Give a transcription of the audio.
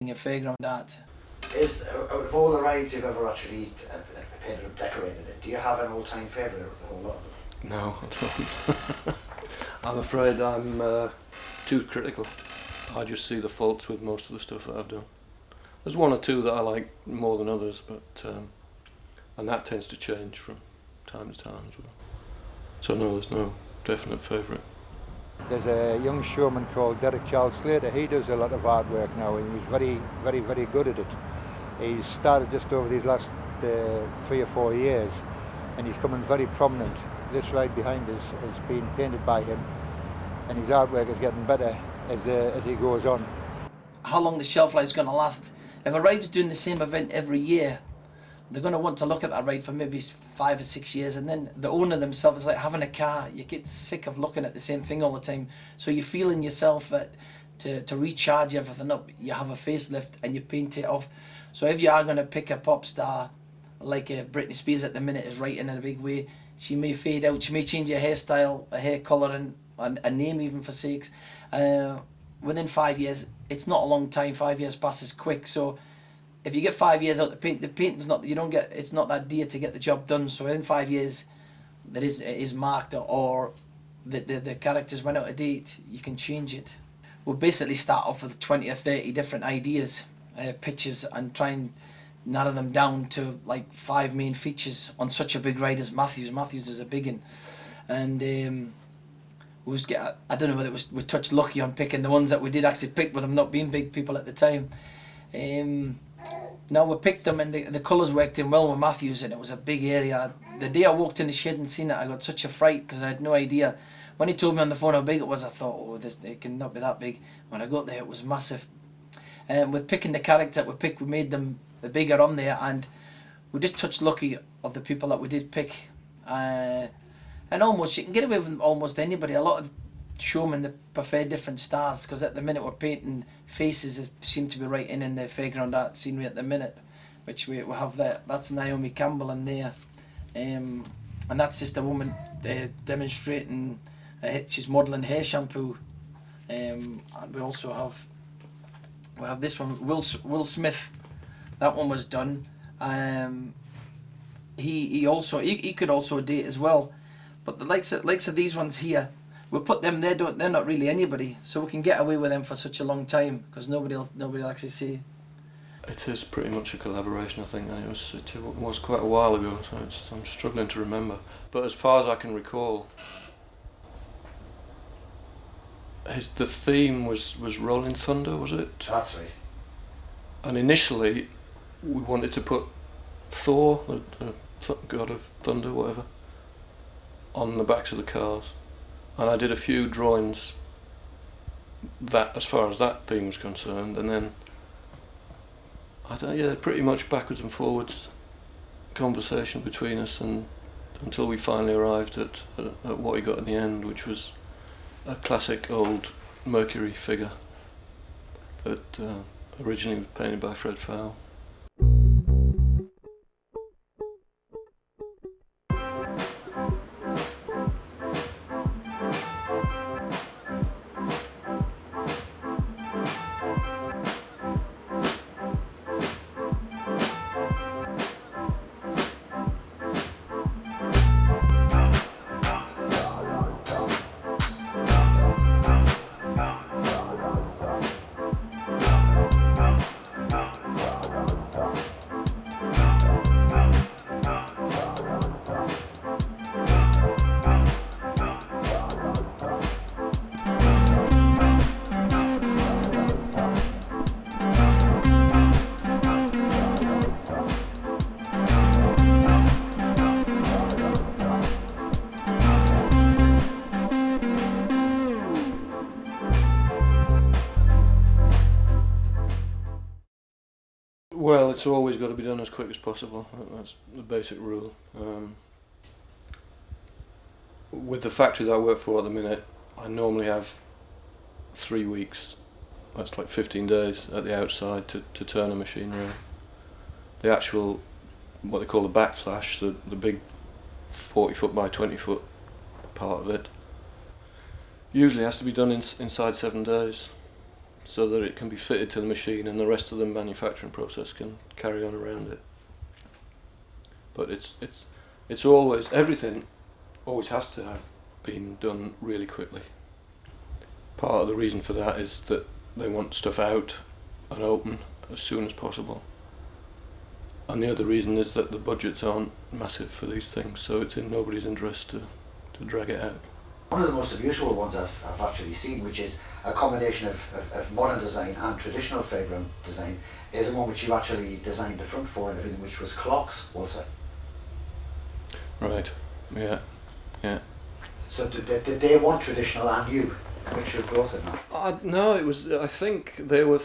a fairground art. Out of all the rides you've ever actually painted or decorated it, do you have an all-time favourite of the whole lot of them? No, I don't. I'm afraid I'm too critical. I just see the faults with most of the stuff that I've done. There's one or two that I like more than others, but and that tends to change from time to time as well. So no, there's no definite favourite. There's a young showman called Derek Charles Slater. He does a lot of artwork now, and he's very good at it. He's started just over these last 3 or 4 years, and he's coming very prominent. This ride behind us has been painted by him, and his artwork is getting better as he goes on. How long the shelf life is going to last? If a ride's doing the same event every year, they're going to want to look at that ride for maybe 5 or 6 years, and then the owner themselves is like having a car. You get sick of looking at the same thing all the time. So you feel in yourself that to recharge everything up, you have a facelift and you paint it off. So if you are going to pick a pop star like Britney Spears at the minute is writing in a big way, she may fade out, she may change her hairstyle, her hair colour, and a name even for sakes. Within 5 years, it's not a long time. 5 years passes quick. So if you get 5 years out the painting's not, it's not that dear to get the job done. So in 5 years, it is marked, or the characters went out of date, you can change it. We'll basically start off with 20 or 30 different ideas, pictures, and try and narrow them down to like 5 main features on such a big ride as Matthews. Matthews is a big one, and I don't know whether we touched lucky on picking the ones that we did actually pick, with them not being big people at the time. Now we picked them, and the colours worked in well with Matthews, and it was a big area. The day I walked in the shed and seen it, I got such a fright because I had no idea. When he told me on the phone how big it was, I thought, oh, it cannot be that big. When I got there, it was massive. With picking the characters that we picked, we made them the bigger on there, and we just touched lucky of the people that we did pick. And almost, you can get away with almost anybody. A lot of showmen, they prefer different stars, because at the minute we're painting faces that seem to be right in the fairground art scenery at the minute, which we have there. That's Naomi Campbell in there, and that's just a woman demonstrating. She's modelling hair shampoo, and we also have this one, Will Smith. That one was done. He could also date as well, but the likes of these ones here, we put them there. They're not really anybody, so we can get away with them for such a long time because nobody will actually see. It is pretty much a collaboration, I think, and it was quite a while ago, so I'm struggling to remember. But as far as I can recall, the theme was Rolling Thunder, was it? That's right. And initially, we wanted to put Thor, the god of thunder, whatever, on the backs of the cars. And I did a few drawings that, as far as that theme was concerned, and then pretty much backwards and forwards conversation between us, and until we finally arrived at what he got in the end, which was a classic old Mercury figure that originally was painted by Fred Fowle. Well, it's always got to be done as quick as possible. That's the basic rule. With the factory that I work for at the minute, I normally have 3 weeks, that's like 15 days at the outside to turn a machine around. The actual, what they call the backflash, the big 40 foot by 20 foot part of it, usually has to be done inside 7 days. so that it can be fitted to the machine and the rest of the manufacturing process can carry on around it. But it's always, everything always has to have been done really quickly. Part of the reason for that is that they want stuff out and open as soon as possible. And the other reason is that the budgets aren't massive for these things, so it's in nobody's interest to drag it out. One of the most unusual ones I've actually seen, which is a combination of modern design and traditional fairground design, is the one which you actually designed the front for and everything, which was clocks, was it? Right, yeah, yeah. So did they want traditional and you? A mixture of both of them? No, it was, I think they were